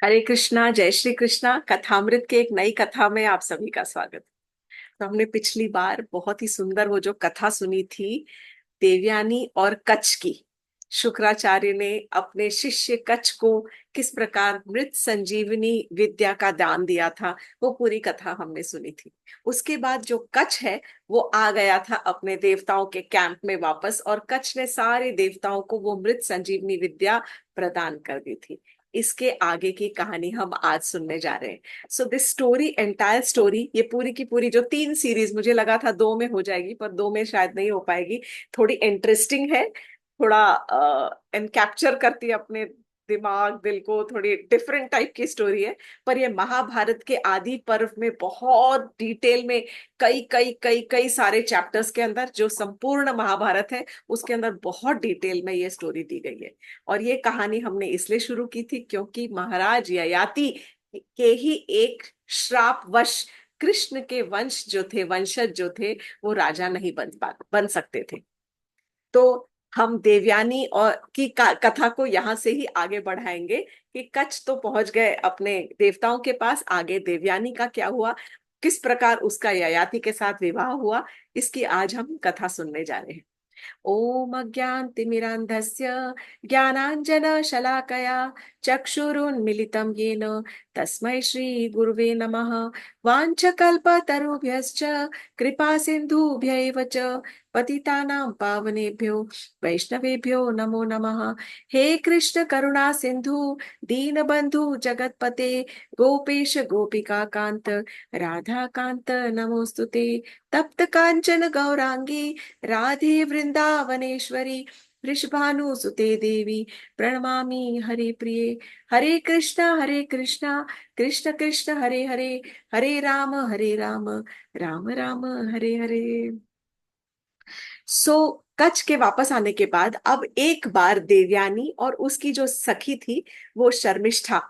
हरे कृष्णा, जय श्री कृष्णा। कथामृत के एक नई कथा में आप सभी का स्वागत। तो हमने पिछली बार बहुत ही सुंदर वो जो कथा सुनी थी, देवयानी और कच्छ की। शुक्राचार्य ने अपने शिष्य कच्छ को किस प्रकार मृत संजीवनी विद्या का दान दिया था, वो पूरी कथा हमने सुनी थी। उसके बाद जो कच्छ है वो आ गया था अपने देवताओं के कैंप में वापस, और कच्छ ने सारे देवताओं को वो मृत संजीवनी विद्या प्रदान कर दी थी। इसके आगे की कहानी हम आज सुनने जा रहे हैं। So this story, entire story, ये पूरी की पूरी जो 3 सीरीज, मुझे लगा था 2 में हो जाएगी पर 2 में शायद नहीं हो पाएगी। थोड़ी इंटरेस्टिंग है, थोड़ा एनकैप्चर करती है अपने दिमाग दिल को, थोड़ी डिफरेंट टाइप की स्टोरी है। पर ये महाभारत के आदि पर्व में बहुत डिटेल में, कई कई कई कई सारे चैप्टर्स के अंदर, जो संपूर्ण महाभारत है उसके अंदर बहुत डिटेल में ये स्टोरी दी गई है। और ये कहानी हमने इसलिए शुरू की थी क्योंकि महाराज ययाति के ही एक श्रापवश कृष्ण के वंश जो थे, वंशज जो थे, वो राजा नहीं बन सकते थे। तो हम देवयानी और की कथा को यहाँ से ही आगे बढ़ाएंगे कि कच्छ तो पहुंच गए अपने देवताओं के पास, आगे देवयानी का क्या हुआ, किस प्रकार उसका ययाति के साथ विवाह हुआ, इसकी आज हम कथा सुनने जा रहे हैं। ॐ अज्ञानतिमिरान्धस्य ज्ञानाञ्जनशलाकया चक्षुरुन्मिलितं येन तस्मै श्रीगुरुवे नमः। वाञ्छकल्पतरुभ्यश्च कृपासिन्धुभ्य एव च पतितानां पावनेभ्यो वैष्णवेभ्यो नमो नमः। हे कृष्ण करुणा सिन्धु दीनबन्धु जगत्पते गोपेश गोपिका कान्त राधा कान्त नमोस्तुते। तप्त कांचन गौरांगी राधे वृंदावनेश्वरी वृषभानुसुते देवी प्रणमामि हरे प्रिये। हरे कृष्णा कृष्ण कृष्ण हरे हरे, हरे राम राम राम हरे हरे। सो कच्छ के वापस आने के बाद अब एक बार देवयानी और उसकी जो सखी थी, वो शर्मिष्ठा।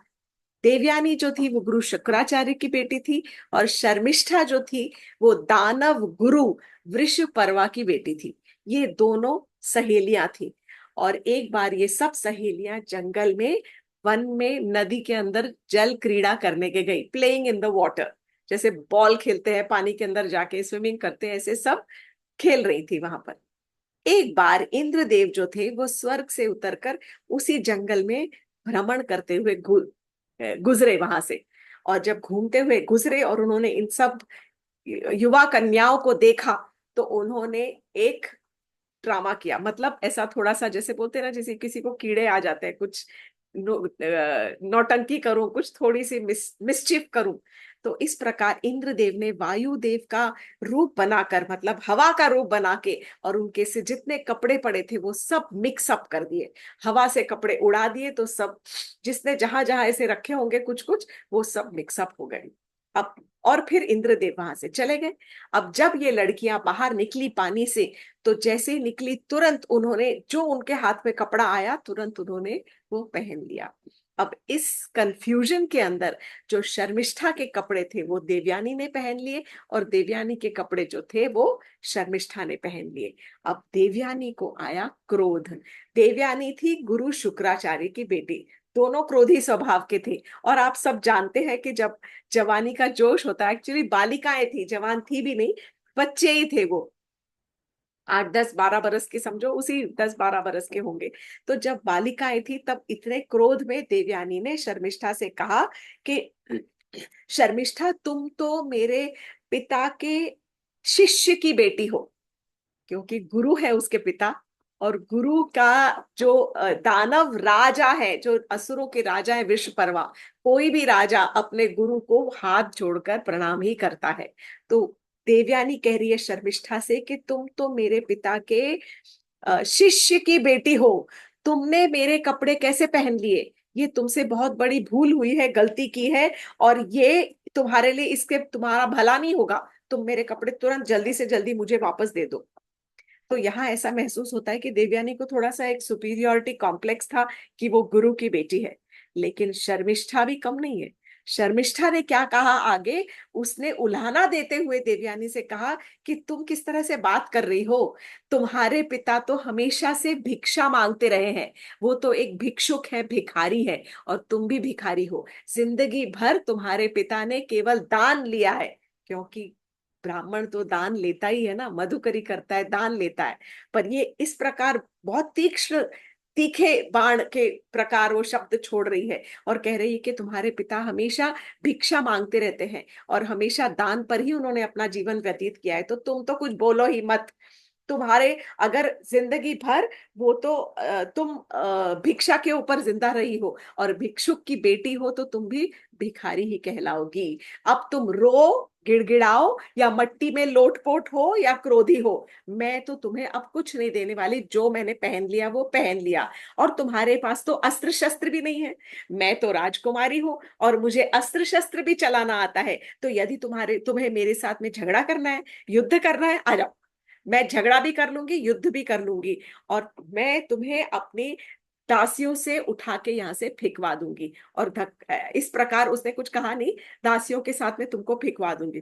देवयानी जो थी वो गुरु शुक्राचार्य की बेटी थी, और शर्मिष्ठा जो थी वो दानव गुरु वृषपर्वा की बेटी थी। ये दोनों सहेलियां थी। और एक बार ये सब सहेलियां जंगल में, वन में, नदी के अंदर जल क्रीड़ा करने के गई, प्लेइंग इन द वाटर। जैसे बॉल खेलते हैं पानी के अंदर जाके, स्विमिंग करते हैं, ऐसे सब खेल रही थी वहां पर। एक बार इंद्रदेव जो थे वो स्वर्ग से उतरकर उसी जंगल में भ्रमण करते हुए गुजरे वहां से। और जब घूमते हुए गुजरे और उन्होंने इन सब युवा कन्याओं को देखा, तो उन्होंने एक ड्रामा किया। मतलब ऐसा थोड़ा सा, जैसे बोलते हैं ना, जैसे किसी को कीड़े आ जाते हैं, कुछ नौटंकी करूं, कुछ थोड़ी सी मिसचिफ करूं। तो इस प्रकार इंद्रदेव ने वायुदेव का रूप बनाकर, मतलब हवा का रूप बना के, और उनके से जितने कपड़े पड़े थे वो सब मिक्स अप कर दिए। हवा से कपड़े उड़ा दिए तो सब, जिसने जहां जहां ऐसे रखे होंगे कुछ कुछ, वो सब मिक्सअप हो गए। अब और फिर इंद्रदेव वहां से चले गए। अब जब ये लड़कियां बाहर निकली पानी से, तो जैसे ही निकली तुरंत उन्होंने जो उनके हाथ में कपड़ा आया तुरंत उन्होंने वो पहन लिया। अब इस कंफ्यूजन के अंदर जो शर्मिष्ठा के कपड़े थे वो देवयानी ने पहन लिए, और देवयानी के कपड़े जो थे वो शर्मिष्ठा ने पहन लिए। अब देवयानी को आया क्रोध। देवयानी थी गुरु शुक्राचार्य की बेटी, दोनों क्रोधी स्वभाव के थे। और आप सब जानते हैं कि जब जवानी का जोश होता है, एक्चुअली बालिकाएं थी, जवान थी भी नहीं, बच्चे ही थे वो, 8 10 12 बरस के, समझो उसी 10 12 बरस के होंगे। तो जब बालिकाएं थी तब इतने क्रोध में देवयानी ने शर्मिष्ठा से कहा कि शर्मिष्ठा, तुम तो मेरे पिता के शिष्य की बेटी हो, क्योंकि गुरु है उसके पिता। और गुरु का जो दानव राजा है, जो असुरों के राजा है विश्वकर्मा, कोई भी राजा अपने गुरु को हाथ जोड़कर प्रणाम ही करता है। तो देवयानी कह रही है शर्मिष्ठा से कि तुम तो मेरे पिता के शिष्य की बेटी हो, तुमने मेरे कपड़े कैसे पहन लिए? ये तुमसे बहुत बड़ी भूल हुई है, गलती की है, और ये तुम्हारे लिए, इसके तुम्हारा भला नहीं होगा। तुम मेरे कपड़े तुरंत जल्दी से जल्दी मुझे वापस दे दो। तो यहाँ ऐसा महसूस होता है कि देवयानी को थोड़ा सा एक सुपीरियोरिटी कॉम्प्लेक्स था कि वो गुरु की बेटी है। लेकिन शर्मिष्ठा भी कम नहीं है। शर्मिष्ठा ने क्या कहा आगे? उसने उल्हाना देते हुए देवयानी से कहा कि तुम किस तरह से बात कर रही हो? तुम्हारे पिता तो हमेशा से भिक्षा मांगते रहे हैं। वो तो एक भिक्षुक है, भिखारी है, और तुम भी भिखारी हो। जिंदगी भर तुम्हारे पिता ने केवल दान लिया है, क्योंकि ब्राह्मण तो दान लेता ही है ना, मधुकरी करता है, दान लेता है। पर ये इस प्रकार बहुत तीक्ष्ण, तीखे बाण के प्रकार वो शब्द छोड़ रही है और कह रही है कि तुम्हारे पिता हमेशा भिक्षा मांगते रहते हैं और हमेशा दान पर ही उन्होंने अपना जीवन व्यतीत किया है, तो तुम तो कुछ बोलो ही मत। तुम्हारे अगर जिंदगी भर वो तो तुम भिक्षा के ऊपर जिंदा रही हो और भिक्षुक की बेटी हो, तो तुम भी भिखारी ही कहलाओगी। अब तुम रो, गिड़गिड़ाओ, या मट्टी में लोटपोट हो या क्रोधी हो, मैं तो तुम्हें अब कुछ नहीं देने वाली। जो मैंने पहन लिया वो पहन लिया, और तुम्हारे पास तो अस्त्र शस्त्र भी नहीं है। मैं तो राजकुमारी हूं और मुझे अस्त्र शस्त्र भी चलाना आता है। तो यदि तुम्हें मेरे साथ में झगड़ा करना है, युद्ध करना है, आ जाओ। मैं झगड़ा भी कर लूंगी, युद्ध भी कर लूंगी, और मैं तुम्हें अपनी दासियों से उठा के यहाँ से फेंकवा दूंगी। और इस प्रकार उसने कुछ कहा नहीं, दासियों के साथ में तुमको फेंकवा दूंगी।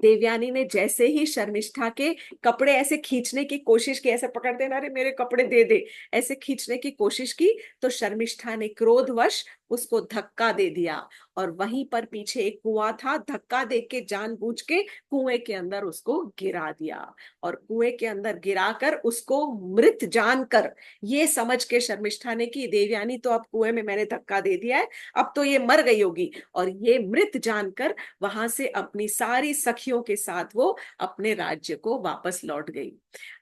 देवयानी ने जैसे ही शर्मिष्ठा के कपड़े ऐसे खींचने की कोशिश की, ऐसे पकड़ते ना, अरे मेरे कपड़े दे दे, ऐसे खींचने की कोशिश की, तो शर्मिष्ठा ने क्रोधवश उसको धक्का दे दिया। और वहीं पर पीछे एक कुआं था, धक्का दे के जानबूझ के कुएं के अंदर उसको गिरा दिया। और कुएं के अंदर गिराकर उसको मृत जानकर, ये समझ के शर्मिष्ठा ने कि देवयानी तो अब कुएं में मैंने धक्का दे दिया है, अब तो ये मर गई होगी, और ये मृत जानकर वहां से अपनी सारी सखियों के साथ वो अपने राज्य को वापस लौट गई।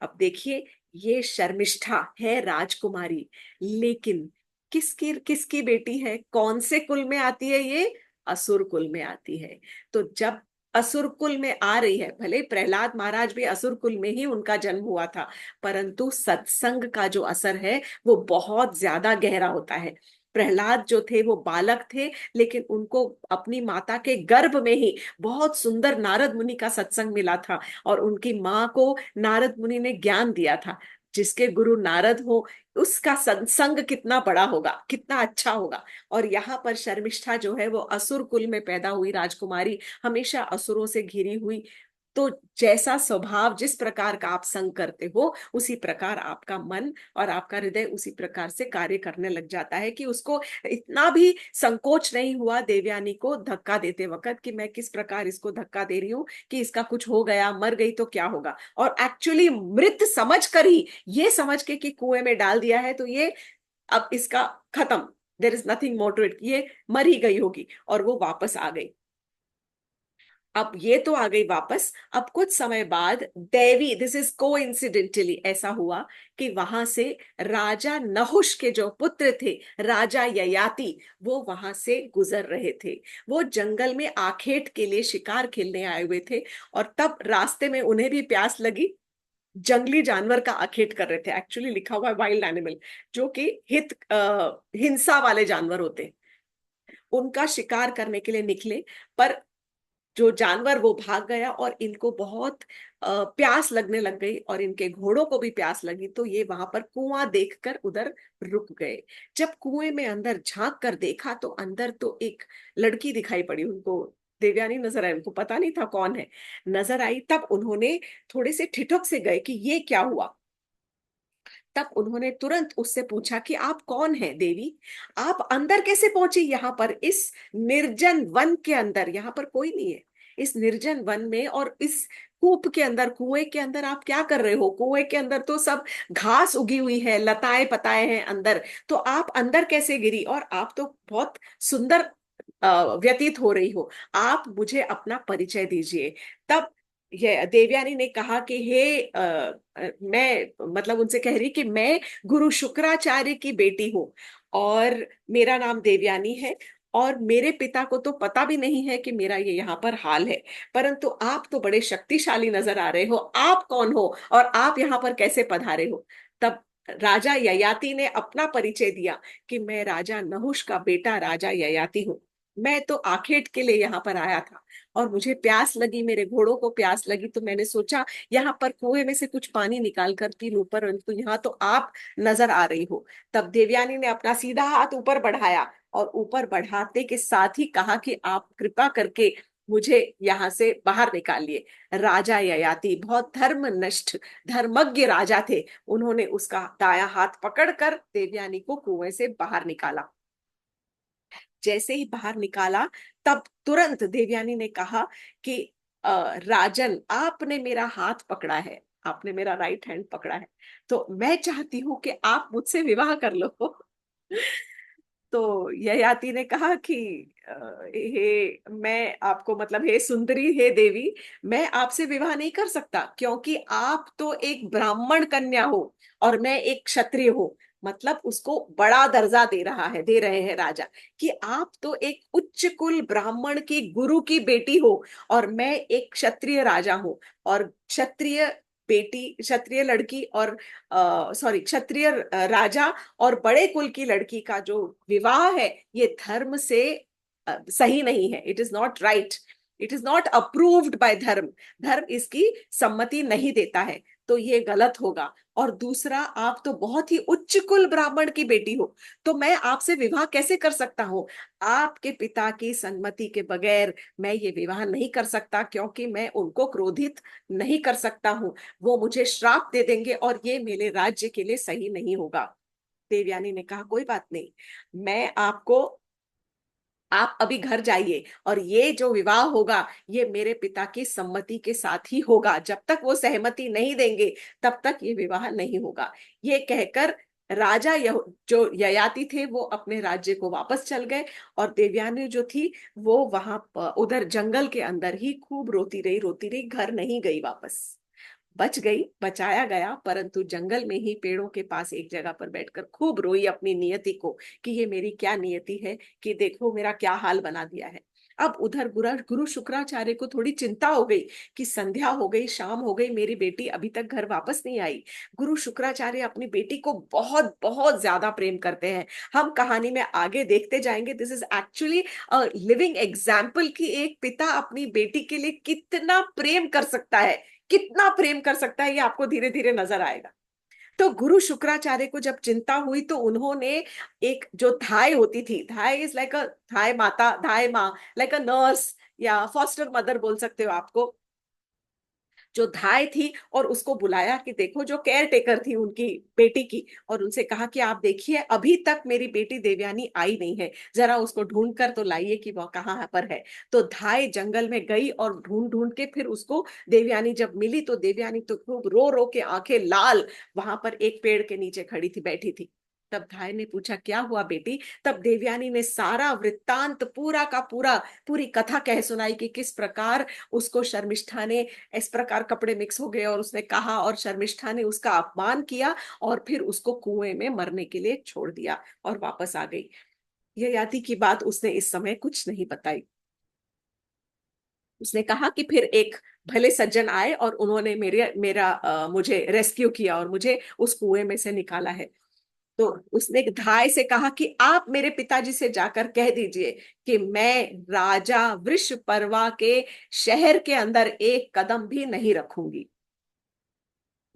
अब देखिए, ये शर्मिष्ठा है राजकुमारी, लेकिन किसकी किसकी बेटी है, कौन से कुल में आती है ये? असुर कुल में आती है। तो जब असुर कुल में आ रही है, भले प्रहलाद महाराज भी असुर कुल में ही उनका जन्म हुआ था, परंतु सत्संग का जो असर है वो बहुत ज्यादा गहरा होता है। प्रहलाद जो थे वो बालक थे, लेकिन उनको अपनी माता के गर्भ में ही बहुत सुंदर नारद मुनि का सत्संग मिला था, और उनकी माँ को नारद मुनि ने ज्ञान दिया था। जिसके गुरु नारद हो, उसका सत्संग कितना बड़ा होगा, कितना अच्छा होगा। और यहाँ पर शर्मिष्ठा जो है वो असुर कुल में पैदा हुई राजकुमारी, हमेशा असुरों से घिरी हुई। तो जैसा स्वभाव, जिस प्रकार का आप संग करते हो, उसी प्रकार आपका मन और आपका हृदय उसी प्रकार से कार्य करने लग जाता है, कि उसको इतना भी संकोच नहीं हुआ देवयानी को धक्का देते वक्त, कि मैं किस प्रकार इसको धक्का दे रही हूँ, कि इसका कुछ हो गया, मर गई तो क्या होगा। और एक्चुअली मृत समझ कर ही, ये समझ के कि कुएं में डाल दिया है तो ये अब इसका खत्म, there is nothing more to it, ये मर ही गई होगी, और वो वापस आ गई। अब ये तो आ गई वापस। अब कुछ समय बाद देवी, दिस इज कोइंसिडेंटली ऐसा हुआ कि वहां से राजा नहुष के जो पुत्र थे, राजा ययाति, वो वहां से गुजर रहे थे। वो जंगल में आखेट के लिए शिकार खेलने आए हुए थे, और तब रास्ते में उन्हें भी प्यास लगी। जंगली जानवर का आखेट कर रहे थे, एक्चुअली लिखा हुआ है वाइल्ड एनिमल, जो कि हिंसा वाले जानवर होते हैं, उनका शिकार करने के लिए निकले। पर जो जानवर वो भाग गया, और इनको बहुत प्यास लगने लग गई, और इनके घोड़ों को भी प्यास लगी, तो ये वहां पर कुआं देखकर उधर रुक गए। जब कुएं में अंदर झांक कर देखा, तो अंदर तो एक लड़की दिखाई पड़ी उनको। देवयानी नजर आई, उनको पता नहीं था कौन है, नजर आई। तब उन्होंने थोड़े से ठिठक से गए कि ये क्या हुआ। तब उन्होंने तुरंत उससे पूछा कि आप कौन हैं देवी, आप अंदर कैसे पहुंची यहाँ पर, इस निर्जन वन के अंदर, यहाँ पर कोई नहीं है, इस निर्जन वन में, और इस कूप के अंदर, कुएं के अंदर आप क्या कर रहे हो? कुएं के अंदर तो सब घास उगी हुई है, लताएं पताए हैं अंदर, तो आप अंदर कैसे गिरी? और आप तो बहुत सुंदर व्यतीत हो रही हो, आप मुझे अपना परिचय दीजिए। तब ये देवयानी ने कहा कि हे मैं, मतलब उनसे कह रही कि मैं गुरु शुक्राचार्य की बेटी हूँ, और मेरा नाम देवयानी है, और मेरे पिता को तो पता भी नहीं है कि मेरा ये यहाँ पर हाल है। परंतु आप तो बड़े शक्तिशाली नजर आ रहे हो, आप कौन हो और आप यहाँ पर कैसे पधारे हो? तब राजा ययाति ने अपना परिचय दिया कि मैं राजा नहुष का बेटा राजा ययाति हूँ। मैं तो आखेट के लिए यहाँ पर आया था, और मुझे प्यास लगी, मेरे घोड़ों को प्यास लगी, तो मैंने सोचा यहाँ पर कुएं में से कुछ पानी निकाल कर पी लूं, परंतु यहाँ तो आप नजर आ रही हो। तब देवयानी ने अपना सीधा हाथ ऊपर बढ़ाया, और ऊपर बढ़ाते के साथ ही कहा कि आप कृपा करके मुझे यहाँ से बाहर निकालिए। राजा ययाति बहुत धर्मनिष्ठ धर्मज्ञ राजा थे, उन्होंने उसका दायां हाथ पकड़कर देवयानी को कुएं से बाहर निकाला। जैसे ही बाहर निकाला, तब तुरंत देवयानी ने कहा कि राजन, आपने मेरा हाथ पकड़ा है, आपने मेरा राइट हैंड पकड़ा है, तो मैं चाहती हूँ कि आप मुझसे विवाह कर लो। तो ययाति ने कहा कि हे मैं आपको मतलब हे सुंदरी हे देवी, मैं आपसे विवाह नहीं कर सकता, क्योंकि आप तो एक ब्राह्मण कन्या हो और मैं एक क्षत्रिय हूँ। मतलब उसको बड़ा दर्जा दे रहे हैं राजा, कि आप तो एक उच्च कुल ब्राह्मण की गुरु की बेटी हो और मैं एक क्षत्रिय राजा हूँ। और क्षत्रिय बेटी, क्षत्रिय लड़की और सॉरी क्षत्रिय राजा और बड़े कुल की लड़की का जो विवाह है, ये धर्म से सही नहीं है। It is not right, it is not approved by धर्म। धर्म इसकी सम्मति नहीं देता है, तो ये गलत होगा। और दूसरा, आप तो बहुत ही उच्च कुल ब्राह्मण की बेटी हो, तो मैं आपसे विवाह कैसे कर सकता हूँ? आपके पिता की सम्मति के बगैर मैं ये विवाह नहीं कर सकता, क्योंकि मैं उनको क्रोधित नहीं कर सकता हूँ। वो मुझे श्राप दे देंगे और ये मेरे राज्य के लिए सही नहीं होगा। देवयानी ने कहा कोई बात नहीं, मैं आपको, आप अभी घर जाइए और ये जो विवाह होगा ये मेरे पिता की सम्मति के साथ ही होगा। जब तक वो सहमति नहीं देंगे तब तक ये विवाह नहीं होगा। ये कहकर राजा जो ययाति थे वो अपने राज्य को वापस चल गए, और देवयानी जो थी वो वहां उधर जंगल के अंदर ही खूब रोती रही, घर नहीं गई वापस। बच गई, बचाया गया, परंतु जंगल में ही पेड़ों के पास एक जगह पर बैठकर खूब रोई अपनी नियति को, कि ये मेरी क्या नियति है, कि देखो मेरा क्या हाल बना दिया है। अब उधर गुरु गुरु शुक्राचार्य को थोड़ी चिंता हो गई कि संध्या हो गई, शाम हो गई, मेरी बेटी अभी तक घर वापस नहीं आई। गुरु शुक्राचार्य अपनी बेटी को बहुत बहुत ज्यादा प्रेम करते हैं। हम कहानी में आगे देखते जाएंगे। This is actually living example कि एक पिता अपनी बेटी के लिए कितना प्रेम कर सकता है, कितना प्रेम कर सकता है, ये आपको धीरे धीरे नजर आएगा। तो गुरु शुक्राचार्य को जब चिंता हुई तो उन्होंने एक जो धाय होती थी, धाय इज लाइक अ धाय माता, धाय माँ, लाइक अ नर्स या फॉस्टर मदर बोल सकते हो आपको, जो धाय थी, और उसको बुलाया कि देखो, जो केयर टेकर थी उनकी बेटी की, और उनसे कहा कि आप देखिए अभी तक मेरी बेटी देवयानी आई नहीं है, जरा उसको ढूंढ कर तो लाइए कि वो कहाँ पर है। तो धाय जंगल में गई और ढूंढ ढूंढ के फिर उसको देवयानी जब मिली, तो देवयानी तो खूब रो रो के आंखें लाल वहां पर एक पेड़ के नीचे खड़ी थी, बैठी थी। तब धाय ने पूछा क्या हुआ बेटी? तब देवयानी ने सारा वृत्तांत पूरा का पूरा, पूरी कथा कह सुनाई कि किस प्रकार उसको शर्मिष्ठा ने, इस प्रकार कपड़े मिक्स हो गए और उसने कहा, और शर्मिष्ठा ने उसका अपमान किया और फिर उसको कुएं में मरने के लिए छोड़ दिया और वापस आ गई। ययाति की बात उसने इस समय कुछ नहीं बताई। उसने कहा कि फिर एक भले सज्जन आए और उन्होंने मेरा मुझे रेस्क्यू किया और मुझे उस कुएं में से निकाला है। तो उसने धाय से कहा कि आप मेरे पिताजी से जाकर कह दीजिए कि मैं राजा वृषपर्वा के शहर के अंदर एक कदम भी नहीं रखूंगी,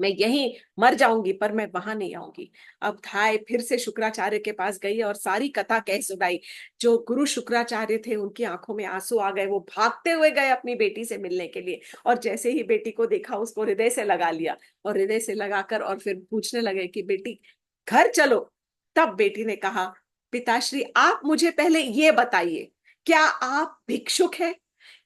मैं यहीं मर जाऊंगी, पर मैं वहां नहीं आऊंगी। अब धाय फिर से शुक्राचार्य के पास गई और सारी कथा कह सुनाई। जो गुरु शुक्राचार्य थे उनकी आंखों में आंसू आ गए, वो भागते हुए गए अपनी बेटी से मिलने के लिए, और जैसे ही बेटी को देखा उसको हृदय से लगा लिया, और हृदय से लगाकर और फिर पूछने लगे कि बेटी घर चलो। तब बेटी ने कहा पिताश्री, आप मुझे पहले ये बताइए, क्या आप भिक्षुक हैं?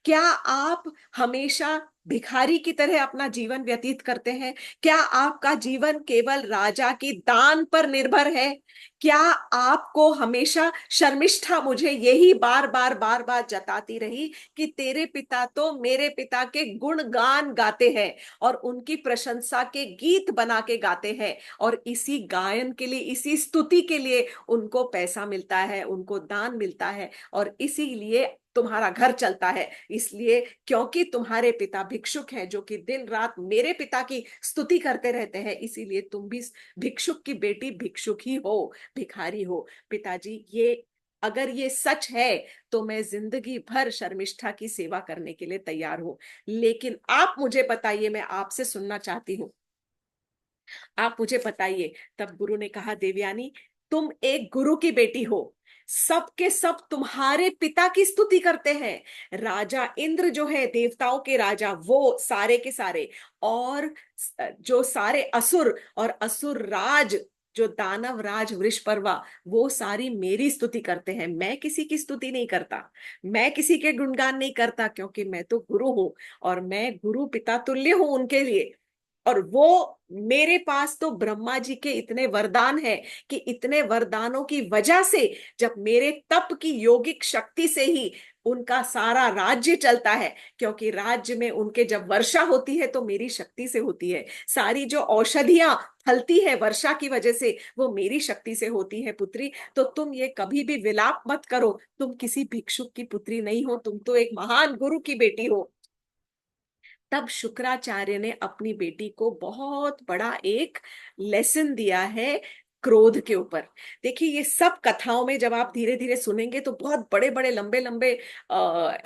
क्या आप हमेशा भिखारी की तरह अपना जीवन व्यतीत करते हैं? क्या आपका जीवन केवल राजा की दान पर निर्भर है? क्या आपको हमेशा शर्मिष्ठा मुझे यही बार बार बार बार जताती रही कि तेरे पिता तो मेरे पिता के गुणगान गाते हैं और उनकी प्रशंसा के गीत बना के गाते हैं, और इसी गायन के लिए, इसी स्तुति के लिए उनको पैसा मिलता है, उनको दान मिलता है, और इसीलिए तुम्हारा घर चलता है। इसलिए क्योंकि तुम्हारे पिता भिक्षुक हैं जो कि दिन रात मेरे पिता की स्तुति करते रहते हैं, इसीलिए तुम भी भिक्षुक की बेटी भिक्षुक ही हो, भिखारी हो। पिताजी, ये अगर ये सच है तो मैं जिंदगी भर शर्मिष्ठा की सेवा करने के लिए तैयार हूं, लेकिन आप मुझे बताइए, मैं आपसे सुनना चाहती हूँ, आप मुझे बताइए। तब गुरु ने कहा देवयानी, तुम एक गुरु की बेटी हो, सब के सब तुम्हारे पिता की स्तुति करते हैं। राजा इंद्र जो है, देवताओं के राजा, वो सारे के सारे, और जो सारे असुर और असुर राज, जो दानव राज वृषपर्वा, वो सारी मेरी स्तुति करते हैं। मैं किसी की स्तुति नहीं करता, मैं किसी के गुणगान नहीं करता, क्योंकि मैं तो गुरु हूं, और मैं गुरु पिता तुल्य हूं उनके लिए। और वो, मेरे पास तो ब्रह्मा जी के इतने वरदान है कि इतने वरदानों की वजह से, जब मेरे तप की योगिक शक्ति से ही उनका सारा राज्य चलता है, क्योंकि राज्य में उनके जब वर्षा होती है तो मेरी शक्ति से होती है। सारी जो औषधियां फलती है वर्षा की वजह से, वो मेरी शक्ति से होती है पुत्री। तो तुम ये कभी भी विलाप मत करो, तुम किसी भिक्षुक की पुत्री नहीं हो, तुम तो एक महान गुरु की बेटी हो। तब शुक्राचार्य ने अपनी बेटी को बहुत बड़ा एक लेसन दिया है क्रोध के ऊपर। देखिए, ये सब कथाओं में जब आप धीरे धीरे सुनेंगे तो बहुत बड़े बड़े लंबे लंबे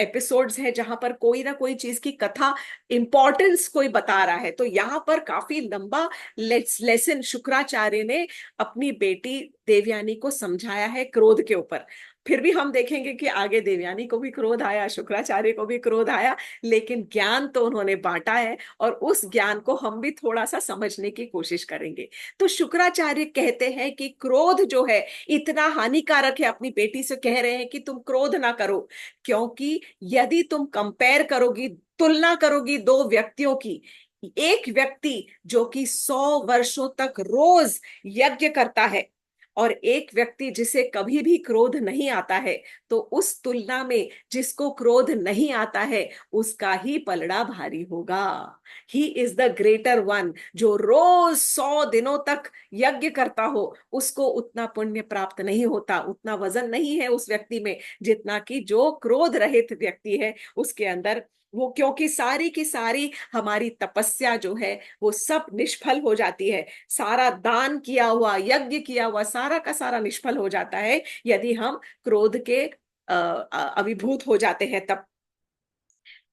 एपिसोड्स हैं, जहां पर कोई ना कोई चीज की कथा, इंपॉर्टेंस कोई बता रहा है। तो यहाँ पर काफी लंबा लेसन शुक्राचार्य ने अपनी बेटी देवयानी को समझाया है क्रोध के ऊपर। फिर भी हम देखेंगे कि आगे देवयानी को भी क्रोध आया, शुक्राचार्य को भी क्रोध आया, लेकिन ज्ञान तो उन्होंने बांटा है, और उस ज्ञान को हम भी थोड़ा सा समझने की कोशिश करेंगे। तो शुक्राचार्य कहते हैं कि क्रोध जो है इतना हानिकारक है, अपनी बेटी से कह रहे हैं कि तुम क्रोध ना करो, क्योंकि यदि तुम कंपेयर करोगी, तुलना करोगी दो व्यक्तियों की, एक व्यक्ति जो कि 100 वर्षों तक रोज यज्ञ करता है, और एक व्यक्ति जिसे कभी भी क्रोध नहीं आता है, तो उस तुलना में जिसको क्रोध नहीं आता है उसका ही पलड़ा भारी होगा। He is the greater one. जो रोज 100 दिनों तक यज्ञ करता हो, उसको उतना पुण्य प्राप्त नहीं होता, उतना वजन नहीं है उस व्यक्ति में, जितना कि जो क्रोध रहित व्यक्ति है उसके अंदर। वो, क्योंकि सारी की सारी हमारी तपस्या जो है वो सब निष्फल हो जाती है। सारा दान किया हुआ, यज्ञ किया हुआ, सारा का सारा निष्फल हो जाता है यदि हम क्रोध के अभिभूत हो जाते हैं। तब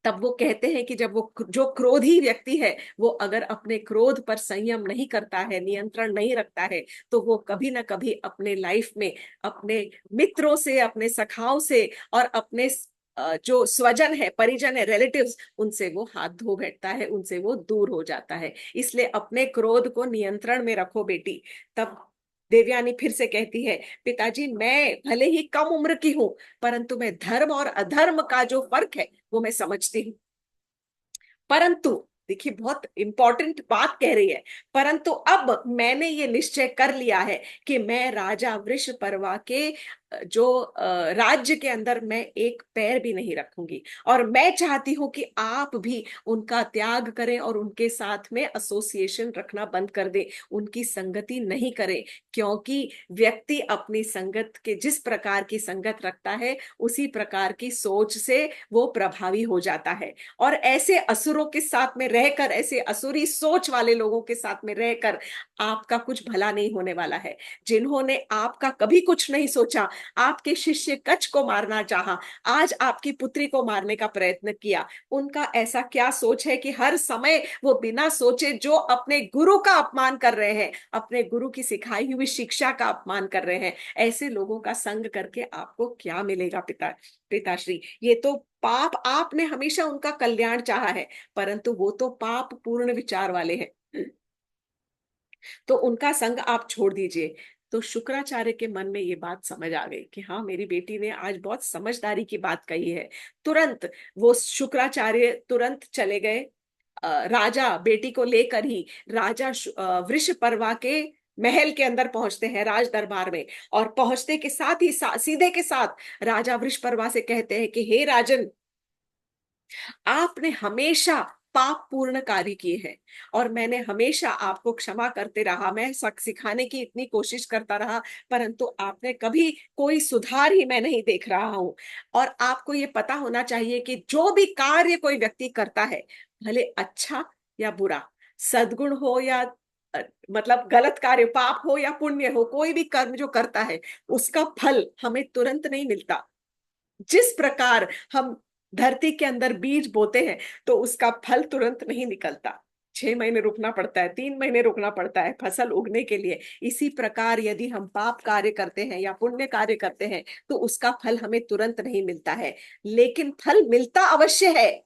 तब वो कहते हैं कि जब वो, जो क्रोधी व्यक्ति है, वो अगर अपने क्रोध पर संयम नहीं करता है, नियंत्रण नहीं रखता है, तो वो कभी ना कभी अपने लाइफ में अपने मित्रों से, अपने सखाओं से, और अपने जो स्वजन है, परिजन है, रिलेटिव्स, उनसे वो हाथ धो बैठता है, उनसे वो दूर हो जाता है। इसलिए अपने क्रोध को नियंत्रण में रखो बेटी। तब देवयानी फिर से कहती है, पिताजी मैं भले ही कम उम्र की हूं, परंतु मैं धर्म और अधर्म का जो फर्क है वो मैं समझती हूँ। परंतु देखिए, बहुत इंपॉर्टेंट बात कह रही है, परंतु अब मैंने ये निश्चय कर लिया है कि मैं राजा वृषपर्वा के जो राज्य के अंदर मैं एक पैर भी नहीं रखूंगी, और मैं चाहती हूं कि आप भी उनका त्याग करें और उनके साथ में एसोसिएशन रखना बंद कर दें, उनकी संगति नहीं करें। क्योंकि व्यक्ति अपनी संगत के, जिस प्रकार की संगत रखता है उसी प्रकार की सोच से वो प्रभावी हो जाता है। और ऐसे असुरों के साथ में रहकर, ऐसे असुरी सोच वाले लोगों के साथ में रहकर आपका कुछ भला नहीं होने वाला है। जिन्होंने आपका कभी कुछ नहीं सोचा, आपके शिष्य कच्छ को मारना चाहा, आज आपकी पुत्री को मारने का प्रयत्न किया, उनका ऐसा क्या सोच है कि हर समय वो बिना सोचे जो अपने गुरु का अपमान कर रहे हैं, अपने गुरु की सिखाई हुई शिक्षा का अपमान कर रहे हैं। ऐसे लोगों का संग करके आपको क्या मिलेगा पिताश्री? ये तो पाप, आपने हमेशा उनका कल्याण चाहा है, परंतु वो तो पाप पूर्ण विचार वाले हैं, तो उनका संग आप छोड़ दीजिए। तो शुक्राचार्य के मन में ये बात समझ आ गई कि हाँ, मेरी बेटी ने आज बहुत समझदारी की बात कही है। तुरंत वो शुक्राचार्य तुरंत चले गए, राजा बेटी को लेकर ही राजा वृषपर्वा के महल के अंदर पहुंचते हैं, राज दरबार में। और पहुंचते के साथ ही सीधे के साथ राजा वृषपर्वा से कहते हैं कि हे राजन, आपने हमेशा पाप पूर्ण कार्य किए हैं, और मैंने हमेशा आपको क्षमा करते रहा, मैं सिखाने की इतनी कोशिश करता रहा, परंतु आपने कभी कोई सुधार ही मैं नहीं देख रहा हूं। और आपको ये पता होना चाहिए कि जो भी कार्य कोई व्यक्ति करता है, भले अच्छा या बुरा, सद्गुण हो या मतलब गलत कार्य, पाप हो या पुण्य हो, कोई भी कर्म जो करता है उसका फल हमें तुरंत नहीं मिलता। जिस प्रकार हम धरती के अंदर बीज बोते हैं तो उसका फल तुरंत नहीं निकलता। 6 महीने रुकना पड़ता है, 3 महीने रुकना पड़ता है फसल उगने के लिए। इसी प्रकार यदि हम पाप कार्य करते हैं या पुण्य कार्य करते हैं तो उसका फल हमें तुरंत नहीं मिलता है, लेकिन फल मिलता अवश्य है।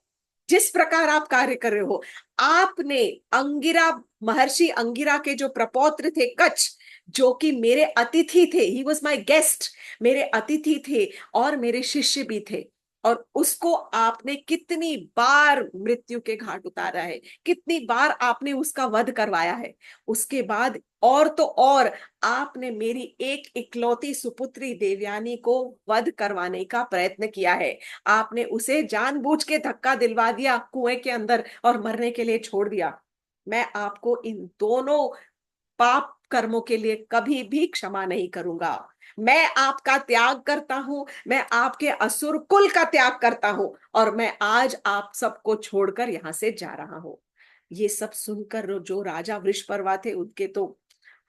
जिस प्रकार आप कार्य कर रहे हो, आपने अंगिरा, महर्षि अंगिरा के जो प्रपौत्र थे कच्छ, जो कि मेरे अतिथि थे, ही वॉज माई गेस्ट, मेरे अतिथि थे और मेरे शिष्य भी थे, और उसको आपने कितनी बार मृत्यु के घाट उतारा है, कितनी बार आपने उसका वध करवाया है। उसके बाद और तो और आपने मेरी एक इकलौती सुपुत्री देवयानी को वध करवाने का प्रयत्न किया है। आपने उसे जानबूझ के धक्का दिलवा दिया कुएं के अंदर और मरने के लिए छोड़ दिया। मैं आपको इन दोनों पाप कर्मों के लिए कभी भी क्षमा नहीं करूंगा। मैं आपका त्याग करता हूं, मैं आपके असुर कुल का त्याग करता हूं, और मैं आज आप सबको छोड़कर यहां से जा रहा हूं। ये सब सुनकर जो राजा वृषपर्वा थे उनके तो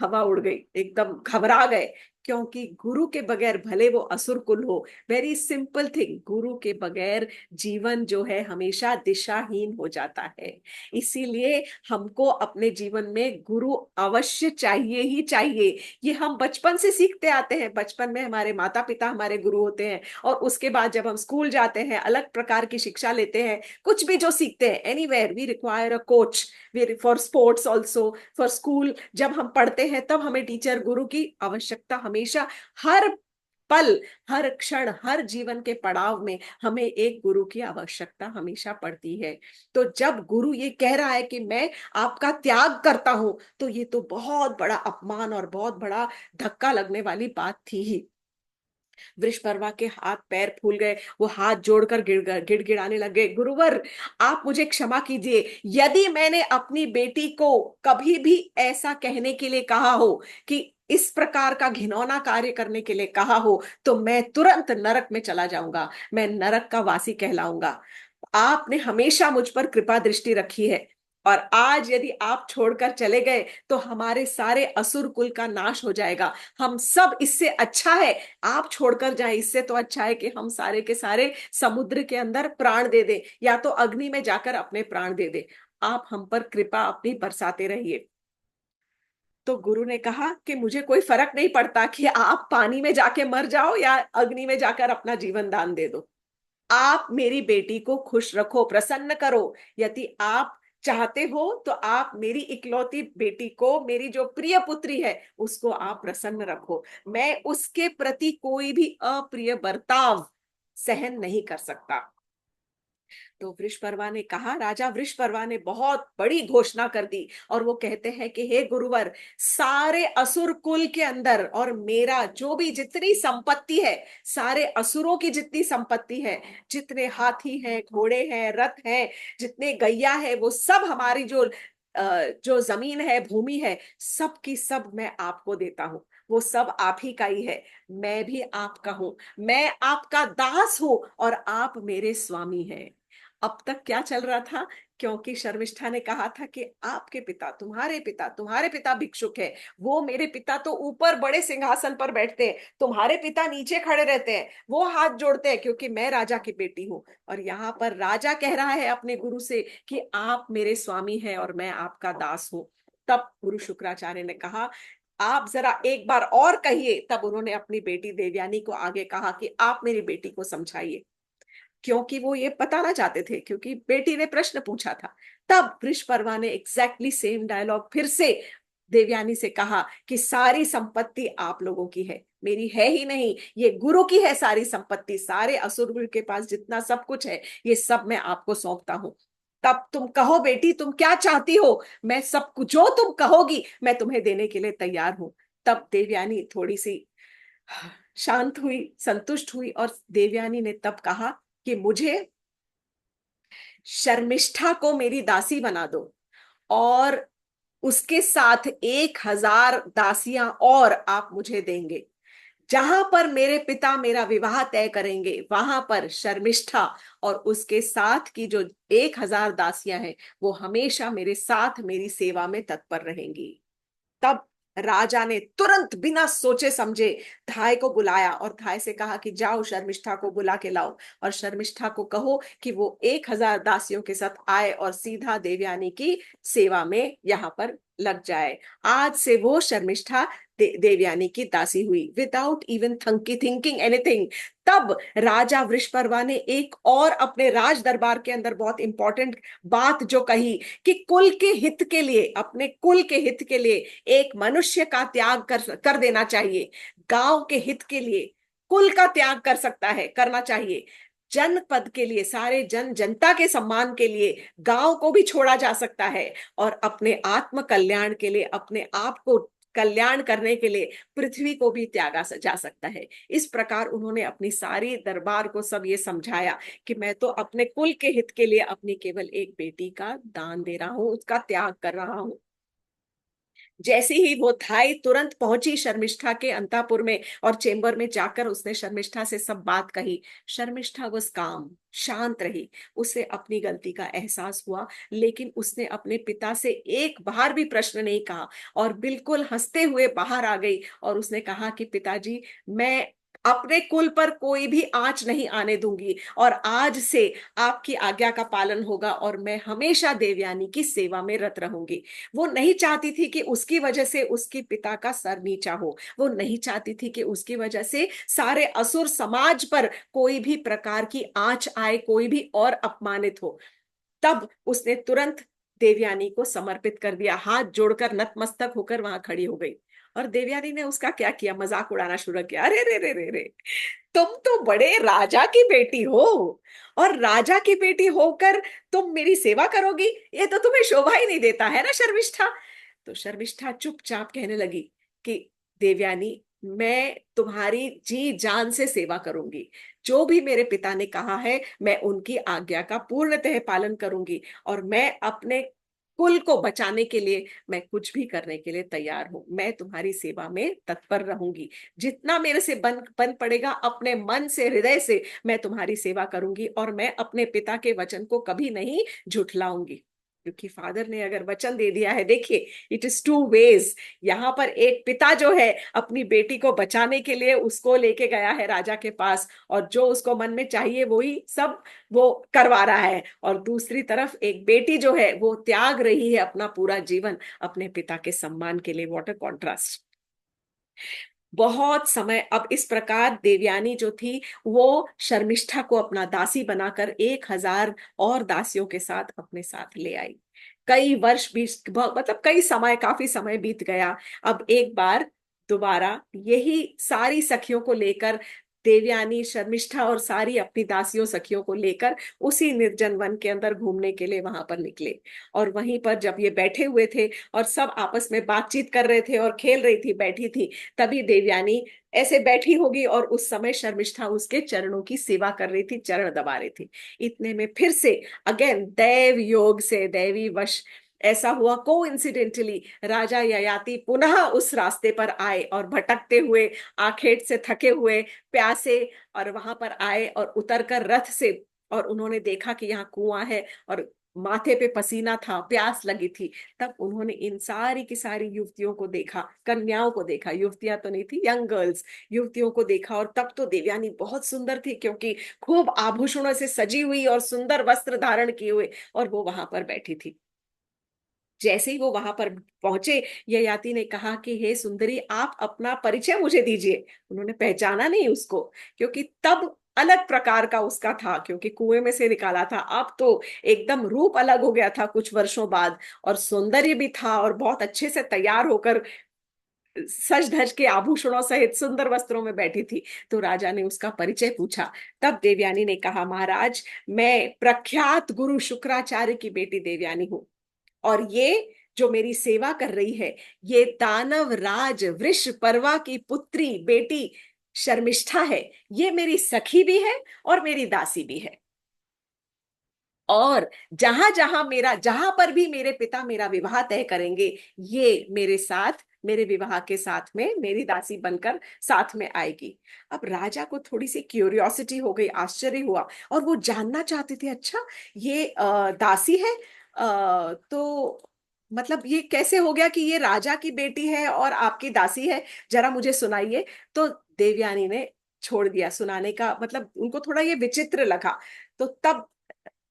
हवा उड़ गई, एकदम घबरा गए, क्योंकि गुरु के बगैर भले वो असुर कुल हो, वेरी सिंपल थिंग, गुरु के बगैर जीवन जो है हमेशा दिशाहीन हो जाता है। इसीलिए हमको अपने जीवन में गुरु अवश्य चाहिए ही चाहिए। ये हम बचपन से सीखते आते हैं, बचपन में हमारे माता पिता हमारे गुरु होते हैं, और उसके बाद जब हम स्कूल जाते हैं, अलग प्रकार की शिक्षा लेते हैं, कुछ भी जो सीखते हैं, anywhere we require a coach, for sports also, for school, जब हम पढ़ते हैं तब हमें टीचर गुरु की आवश्यकता हमेशा, हर पल, हर क्षण, हर जीवन के पड़ाव में हमें एक गुरु की आवश्यकता हमेशा पड़ती है। तो जब गुरु ये कह रहा है कि मैं आपका त्याग करता हूं, तो ये तो बहुत बड़ा अपमान और बहुत बड़ा धक्का लगने वाली बात थी ही। वृषपर्वा के हाथ पैर फूल गए, वो हाथ जोड़कर गिड़गिड़ाने लगे, गुरुवर आप मुझे क्षमा कीजिए, यदि मैंने अपनी बेटी को कभी भी ऐसा कहने के लिए कहा हो, कि इस प्रकार का घिनौना कार्य करने के लिए कहा हो, तो मैं तुरंत नरक में चला जाऊंगा, मैं नरक का वासी कहलाऊंगा। आपने हमेशा मुझ पर कृपा दृष्टि रखी है, और आज यदि आप छोड़कर चले गए तो हमारे सारे असुर कुल का नाश हो जाएगा। हम सब, इससे अच्छा है आप छोड़कर जाएं, इससे तो अच्छा है कि हम सारे के सारे समुद्र के अंदर प्राण दे दें, या तो अग्नि में जाकर अपने प्राण दे दें। आप हम पर कृपा अपनी बरसाते रहिए। तो गुरु ने कहा कि मुझे कोई फर्क नहीं पड़ता कि आप पानी में जाके मर जाओ या अग्नि में जाकर अपना जीवन दान दे दो, आप मेरी बेटी को खुश रखो, प्रसन्न करो। यदि आप चाहते हो तो आप मेरी इकलौती बेटी को, मेरी जो प्रिय पुत्री है, उसको आप प्रसन्न रखो। मैं उसके प्रति कोई भी अप्रिय बर्ताव सहन नहीं कर सकता। तो वृषपर्वा ने कहा, राजा वृषपर्वा ने बहुत बड़ी घोषणा कर दी, और वो कहते हैं कि हे गुरुवर, सारे असुर कुल के अंदर और मेरा जो भी जितनी संपत्ति है, सारे असुरों की जितनी संपत्ति है, जितने हाथी हैं, घोड़े हैं, रथ हैं, जितने गैया है, वो सब हमारी जो जमीन है, भूमि है, सब की सब मैं आपको देता हूं। वो सब आप ही का ही है, मैं भी आपका हूं, मैं आपका दास हूं और आप मेरे स्वामी हैं। अब तक क्या चल रहा था, क्योंकि शर्मिष्ठा ने कहा था कि आपके पिता, तुम्हारे पिता भिक्षुक है, वो मेरे पिता तो ऊपर बड़े सिंहासन पर बैठते हैं, तुम्हारे पिता नीचे खड़े रहते हैं, वो हाथ जोड़ते हैं क्योंकि मैं राजा की बेटी हूं। और यहाँ पर राजा कह रहा है अपने गुरु से कि आप मेरे स्वामी हैं और मैं आपका दास हूं। तब गुरु शुक्राचार्य ने कहा, आप जरा एक बार और कहिए। तब उन्होंने अपनी बेटी देवयानी को आगे कहा कि आप मेरी बेटी को समझाइए, क्योंकि वो ये बताना चाहते थे, क्योंकि बेटी ने प्रश्न पूछा था। तब वृषपर्वा ने एग्जैक्टली सेम डायलॉग फिर से देवयानी से कहा कि सारी संपत्ति आप लोगों की है, मेरी है ही नहीं, ये गुरु की है सारी संपत्ति, सारे असुर के पास जितना सब कुछ है, ये सब मैं आपको सौंपता हूं। तब तुम कहो बेटी, तुम क्या चाहती हो, मैं सब कुछ जो तुम कहोगी मैं तुम्हें देने के लिए तैयार हूं। तब देवयानी थोड़ी सी शांत हुई, संतुष्ट हुई, और देवयानी ने तब कहा कि मुझे शर्मिष्ठा को मेरी दासी बना दो, और उसके साथ 1,000 दासियां और आप मुझे देंगे। जहां पर मेरे पिता मेरा विवाह तय करेंगे, वहां पर शर्मिष्ठा और उसके साथ की जो 1,000 दासियां हैं, वो हमेशा मेरे साथ मेरी सेवा में तत्पर रहेंगी। तब राजा ने तुरंत बिना सोचे समझे धाय को बुलाया और धाय से कहा कि जाओ शर्मिष्ठा को बुला के लाओ और शर्मिष्ठा को कहो कि वो 1,000 दासियों के साथ आए और सीधा देवयानी की सेवा में यहाँ पर लग जाए। आज से वो शर्मिष्ठा देवयानी की दासी हुई विदाउट इवन थिंकिंग एनीथिंग। तब राजा वृषपर्वा ने एक और अपने राज दरबार के अंदर बहुत इंपॉर्टेंट बात जो कही कि कुल के हित के लिए, अपने कुल के हित के लिए एक मनुष्य का त्याग कर देना चाहिए। गांव के हित के लिए कुल का त्याग कर सकता है, करना चाहिए। जनपद के लिए, सारे जनता के सम्मान के लिए गांव को भी छोड़ा जा सकता है और अपने आत्म कल्याण के लिए, अपने आप को कल्याण करने के लिए पृथ्वी को भी त्यागा जा सकता है। इस प्रकार उन्होंने अपनी सारी दरबार को सब ये समझाया कि मैं तो अपने कुल के हित के लिए अपनी केवल एक बेटी का दान दे रहा हूं, उसका त्याग कर रहा हूं। जैसे ही वो थाई तुरंत पहुंची शर्मिष्ठा के अंतापुर में और चेंबर में जाकर उसने शर्मिष्ठा से सब बात कही। शर्मिष्ठा वस काम, शांत रही। उसे अपनी गलती का एहसास हुआ, लेकिन उसने अपने पिता से एक बार भी प्रश्न नहीं कहा और बिल्कुल हंसते हुए बाहर आ गई और उसने कहा कि पिताजी, मैं अपने कुल पर कोई भी आंच नहीं आने दूंगी और आज से आपकी आज्ञा का पालन होगा और मैं हमेशा देवयानी की सेवा में रत रहूंगी। वो नहीं चाहती थी कि उसकी वजह से उसके पिता का सर नीचा हो। वो नहीं चाहती थी कि उसकी वजह से सारे असुर समाज पर कोई भी प्रकार की आंच आए, कोई भी और अपमानित हो। तब उसने तुरंत देवयानी को समर्पित कर दिया, हाथ जोड़कर नतमस्तक होकर वहां खड़ी हो गई। और देवयानी ने उसका क्या किया, मजाक उड़ाना शुरू किया। अरे रे रे रे रे, तुम तो बड़े राजा की बेटी हो और राजा की बेटी होकर तुम मेरी सेवा करोगी, ये तो तुम्हें शोभा ही नहीं देता है ना शर्मिष्ठा। तो शर्मिष्ठा चुपचाप कहने लगी कि देवयानी, मैं तुम्हारी जी जान से सेवा करूंगी। जो भी मेरे पिता ने कहा है मैं उनकी आज्ञा का पूर्णतः पालन करूंगी और मैं अपने कुल को बचाने के लिए मैं कुछ भी करने के लिए तैयार हूं। मैं तुम्हारी सेवा में तत्पर रहूंगी। जितना मेरे से बन पड़ेगा, अपने मन से, हृदय से मैं तुम्हारी सेवा करूंगी और मैं अपने पिता के वचन को कभी नहीं झुठलाऊंगी। क्योंकि फादर ने अगर वचन दे दिया है, देखिए इट इज टू वेज। यहाँ पर एक पिता जो है अपनी बेटी को बचाने के लिए उसको लेके गया है राजा के पास और जो उसको मन में चाहिए वही सब वो करवा रहा है, और दूसरी तरफ एक बेटी जो है वो त्याग रही है अपना पूरा जीवन अपने पिता के सम्मान के लिए। What a contrast. बहुत समय अब इस प्रकार देवयानी जो थी वो शर्मिष्ठा को अपना दासी बनाकर 1,000 और दासियों के साथ अपने साथ ले आई। कई वर्ष बीत, मतलब कई समय, काफी समय बीत गया। अब एक बार दोबारा यही सारी सखियों को लेकर देवयानी, शर्मिष्ठा और सारी अपनी दासियों सखियों को लेकर उसी निर्जन वन के अंदर घूमने के लिए वहां पर निकले। और वहीं पर जब ये बैठे हुए थे और सब आपस में बातचीत कर रहे थे और खेल रही थी, बैठी थी, तभी देवयानी ऐसे बैठी होगी और उस समय शर्मिष्ठा उसके चरणों की सेवा कर रही थी, चरण दबा रही थी। इतने में फिर से अगेन दैव योग से, दैवी वश ऐसा हुआ, कोइंसिडेंटली राजा ययाति पुनः उस रास्ते पर आए और भटकते हुए, आखेट से थके हुए, प्यासे, और वहां पर आए और उतरकर रथ से, और उन्होंने देखा कि यहाँ कुआं है और माथे पे पसीना था, प्यास लगी थी। तब उन्होंने इन सारी की सारी युवतियों को देखा, कन्याओं को देखा, युवतियां तो नहीं थी, यंग गर्ल्स, युवतियों को देखा। और तब तो देवयानी बहुत सुंदर थी क्योंकि खूब आभूषणों से सजी हुई और सुंदर वस्त्र धारण किए हुए, और वो वहां पर बैठी थी। जैसे ही वो वहां पर पहुंचे, ययाति ने कहा कि हे सुंदरी, आप अपना परिचय मुझे दीजिए। उन्होंने पहचाना नहीं उसको, क्योंकि तब अलग प्रकार का उसका था, क्योंकि कुएं में से निकाला था। अब तो एकदम रूप अलग हो गया था कुछ वर्षों बाद, और सौंदर्य भी था और बहुत अच्छे से तैयार होकर सज धज के आभूषणों सहित सुंदर वस्त्रों में बैठी थी। तो राजा ने उसका परिचय पूछा। तब देवयानी ने कहा, महाराज, मैं प्रख्यात गुरु शुक्राचार्य की बेटी देवयानी हूँ और ये जो मेरी सेवा कर रही है, ये दानव राज वृष पर्वा की पुत्री बेटी शर्मिष्ठा है। ये मेरी सखी भी है और मेरी दासी भी है। और जहां जहां मेरा, जहां पर भी मेरे पिता मेरा विवाह तय करेंगे, ये मेरे साथ, मेरे विवाह के साथ में मेरी दासी बनकर साथ में आएगी। अब राजा को थोड़ी सी क्यूरियोसिटी हो गई, आश्चर्य हुआ, और वो जानना चाहते थे, अच्छा ये दासी है, तो मतलब ये कैसे हो गया कि ये राजा की बेटी है और आपकी दासी है, जरा मुझे सुनाइए। तो देवयानी ने छोड़ दिया सुनाने का, मतलब उनको थोड़ा ये विचित्र लगा। तो तब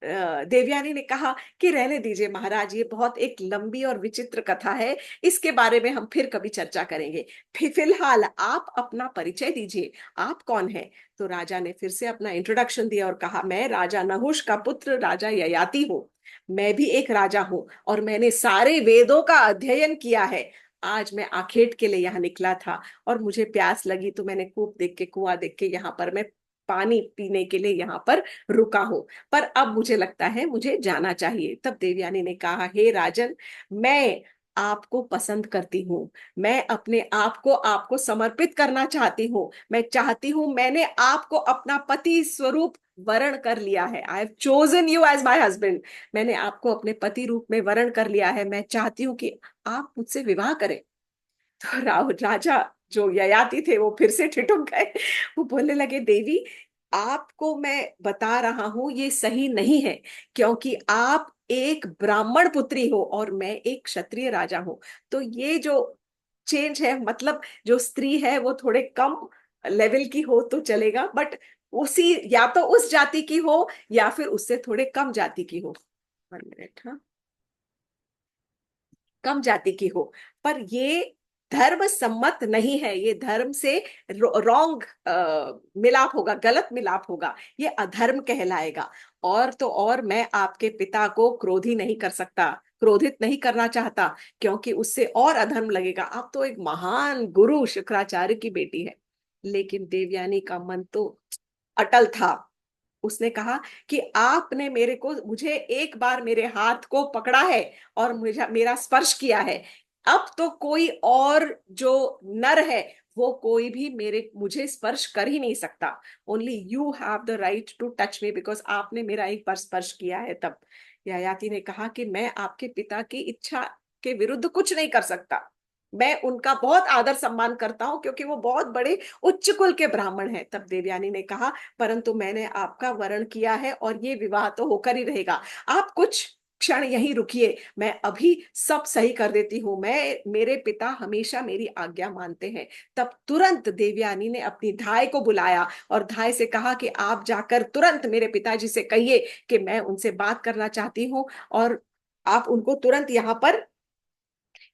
देवयानी ने कहा कि रहने दीजिए महाराज, ये बहुत एक लंबी और विचित्र कथा है, इसके बारे में हम फिर कभी चर्चा करेंगे। फिलहाल आप अपना परिचय दीजिए, आप कौन है। तो राजा ने फिर से अपना इंट्रोडक्शन दिया और कहा, मैं राजा नहुष का पुत्र राजा ययाति हूँ। मैं भी एक राजा हूँ और मैंने सारे वेदों का अध्ययन किया है। आज मैं आखेट के लिए यहाँ निकला था और मुझे प्यास लगी, तो मैंने कूप देख के, कुआं देख के यहाँ पर मैं पानी पीने के लिए यहाँ पर रुका हूँ। पर अब मुझे लगता है मुझे जाना चाहिए। तब देवयानी ने कहा, हे राजन, मैं आपको पसंद करती हूँ, मैं अपने आप को आपको समर्पित करना चाहती हूँ। मैं चाहती हूँ, मैंने आपको अपना पति स्वरूप वरण कर लिया है। I have chosen you as my husband. मैंने आपको अपने पति रूप में वरण कर लिया है। मैं चाहती हूँ कि आप मुझसे विवाह करें। तो राजा जो ययाति थे वो फिर से ठिठुक गए। वो बोलने लगे, देवी, आपको मैं बता रहा हूं ये सही नहीं है, क्योंकि आप एक ब्राह्मण पुत्री हो और मैं एक क्षत्रिय राजा हूं। तो ये जो चेंज है, मतलब जो स्त्री है वो थोड़े कम लेवल की हो तो चलेगा, बट उसी, या तो उस जाति की हो या फिर उससे थोड़े कम जाति की हो। 1 मिनट, हाँ, कम जाति की हो। पर ये धर्म सम्मत नहीं है, ये धर्म से रॉन्ग मिलाप होगा, गलत मिलाप होगा, ये अधर्म कहलाएगा। और तो और मैं आपके पिता को क्रोधी नहीं कर सकता, क्रोधित नहीं करना चाहता, क्योंकि उससे और अधर्म लगेगा। आप तो एक महान गुरु शुक्राचार्य की बेटी है। लेकिन देवयानी का मन तो अटल था। उसने कहा कि आपने मेरे को, मुझे एक बार मेरे हाथ को पकड़ा है और मुझे मेरा स्पर्श किया है। अब तो कोई और जो नर है वो कोई भी मेरे मुझे स्पर्श कर ही नहीं सकता। Only you have the right to touch me, because आपने मेरा एक बार स्पर्श किया है। तब ययाति ने कहा कि मैं आपके पिता की इच्छा के विरुद्ध कुछ नहीं कर सकता। मैं उनका बहुत आदर सम्मान करता हूँ क्योंकि वो बहुत बड़े उच्च कुल के ब्राह्मण हैं। तब देवयानी ने कहा, परंतु मैंने आपका वरण किया है और ये विवाह तो होकर ही रहेगा। आप कुछ क्षण यहीं रुकिए, मैं अभी सब सही कर देती हूँ। मेरे पिता हमेशा मेरी आज्ञा मानते हैं। तब तुरंत देवयानी ने अपनी धाय को बुलाया और धाय से कहा कि आप जाकर तुरंत मेरे पिताजी से कहिए कि मैं उनसे बात करना चाहती हूँ, और आप उनको तुरंत यहाँ पर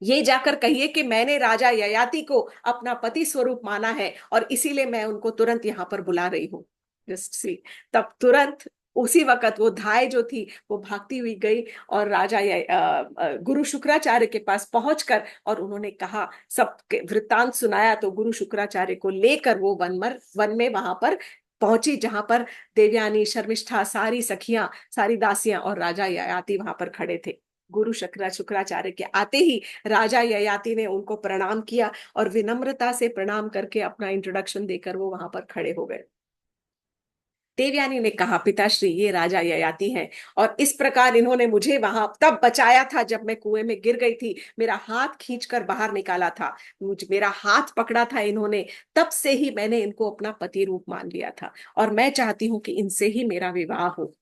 ये जाकर कहिए कि मैंने राजा ययाति को अपना पति स्वरूप माना है और इसीलिए मैं उनको तुरंत यहाँ पर बुला रही हूँ। Just see. तब तुरंत उसी वक्त वो धाय जो थी वो भागती हुई गई और गुरु शुक्राचार्य के पास पहुंचकर, और उन्होंने कहा, सब वृत्तांत सुनाया। तो गुरु शुक्राचार्य को लेकर वो वन में वहां पर पहुंची, जहां पर देवयानी, शर्मिष्ठा, सारी सखियां, सारी दासियां और राजा ययाति वहां पर खड़े थे। गुरु शुक्राचार्य के आते ही राजा ययाति ने उनको प्रणाम किया और विनम्रता से प्रणाम करके अपना इंट्रोडक्शन देकर वो वहां पर खड़े हो गए। देवयानी ने कहा, पिताश्री, ये राजा ययाति हैं और इस प्रकार इन्होंने मुझे वहां तब बचाया था जब मैं कुएं में गिर गई थी। मेरा हाथ खींचकर बाहर निकाला था, मुझ मेरा हाथ पकड़ा था इन्होंने। तब से ही मैंने इनको अपना पति रूप मान लिया था और मैं चाहती हूँ कि इनसे ही मेरा विवाह हो।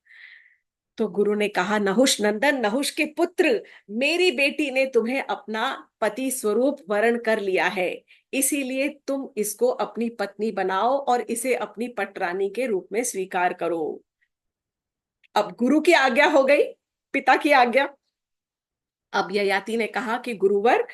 तो गुरु ने कहा, नहुष नंदन, नहुष के पुत्र, मेरी बेटी ने तुम्हें अपना पति स्वरूप वरण कर लिया है, इसीलिए तुम इसको अपनी पत्नी बनाओ और इसे अपनी पटरानी के रूप में स्वीकार करो। अब गुरु की आज्ञा हो गई, पिता की आज्ञा। अब ययाति ने कहा कि गुरुवर,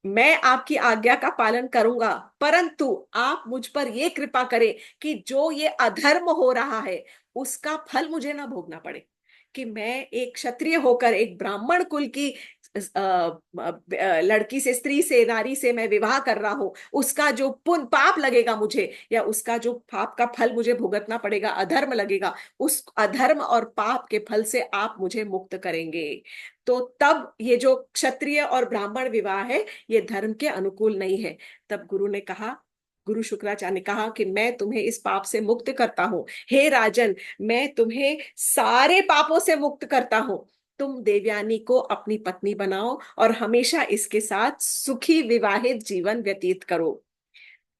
मैं आपकी आज्ञा का पालन करूंगा, परंतु आप मुझ पर यह कृपा करें कि जो ये अधर्म हो रहा है उसका फल मुझे ना भोगना पड़े। कि मैं एक क्षत्रिय होकर एक ब्राह्मण कुल की लड़की से, स्त्री से, नारी से मैं विवाह कर रहा हूं, उसका जो पुण्य पाप लगेगा मुझे, या उसका जो पाप का फल मुझे भुगतना पड़ेगा, अधर्म लगेगा, उस अधर्म और पाप के फल से आप मुझे मुक्त करेंगे। तो तब ये जो क्षत्रिय और ब्राह्मण विवाह है ये धर्म के अनुकूल नहीं है। तब गुरु ने कहा, गुरु शुक्राचार्य ने कहा कि मैं तुम्हें इस पाप से मुक्त करता हूं। हे राजन, मैं तुम्हें सारे पापों से मुक्त करता हूं। तुम देवयानी को अपनी पत्नी बनाओ और हमेशा इसके साथ सुखी विवाहित जीवन व्यतीत करो,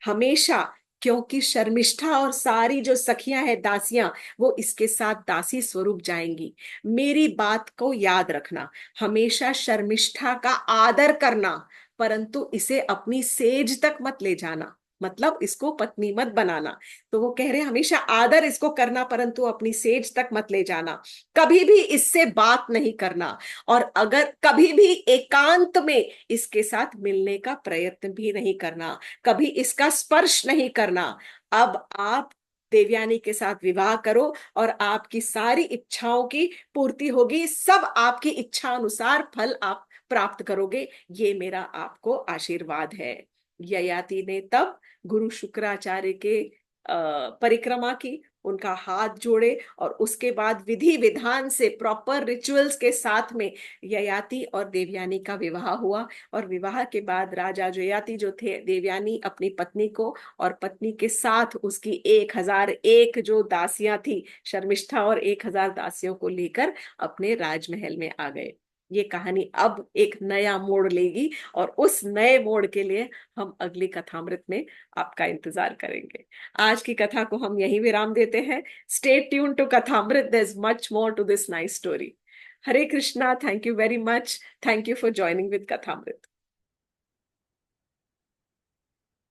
हमेशा। क्योंकि शर्मिष्ठा और सारी जो सखियां हैं दासियां, वो इसके साथ दासी स्वरूप जाएंगी। मेरी बात को याद रखना, हमेशा शर्मिष्ठा का आदर करना, परंतु इसे अपनी सेज तक मत ले जाना, मतलब इसको पत्नी मत बनाना। तो वो कह रहे हैं हमेशा आदर इसको करना, परंतु अपनी सेज तक मत ले जाना। कभी भी इससे बात नहीं करना, और अगर कभी भी एकांत में इसके साथ मिलने का प्रयत्न भी नहीं करना, कभी इसका स्पर्श नहीं करना। अब आप देवयानी के साथ विवाह करो और आपकी सारी इच्छाओं की पूर्ति होगी, सब आपकी इच्छा अनुसार फल आप प्राप्त करोगे। ये मेरा आपको आशीर्वाद है। ययाति ने तब गुरु शुक्राचार्य के परिक्रमा की, उनका हाथ जोड़े, और उसके बाद विधि विधान से प्रॉपर रिचुअल्स के साथ में ययाति और देवयानी का विवाह हुआ। और विवाह के बाद राजा ययाति जो थे, देवयानी अपनी पत्नी को और पत्नी के साथ उसकी 1001 जो दासियां थी शर्मिष्ठा, और 1000 दासियों को लेकर अपने राजमहल में आ गए। ये कहानी अब एक नया मोड़ लेगी, और उस नए मोड़ के लिए हम अगली कथामृत में आपका इंतजार करेंगे। आज की कथा को हम यहीं विराम देते हैं। Stay tuned to Kathamrit, there is much more to this nice story. Hare Krishna, thank you very much. Thank you for joining with कथामृत।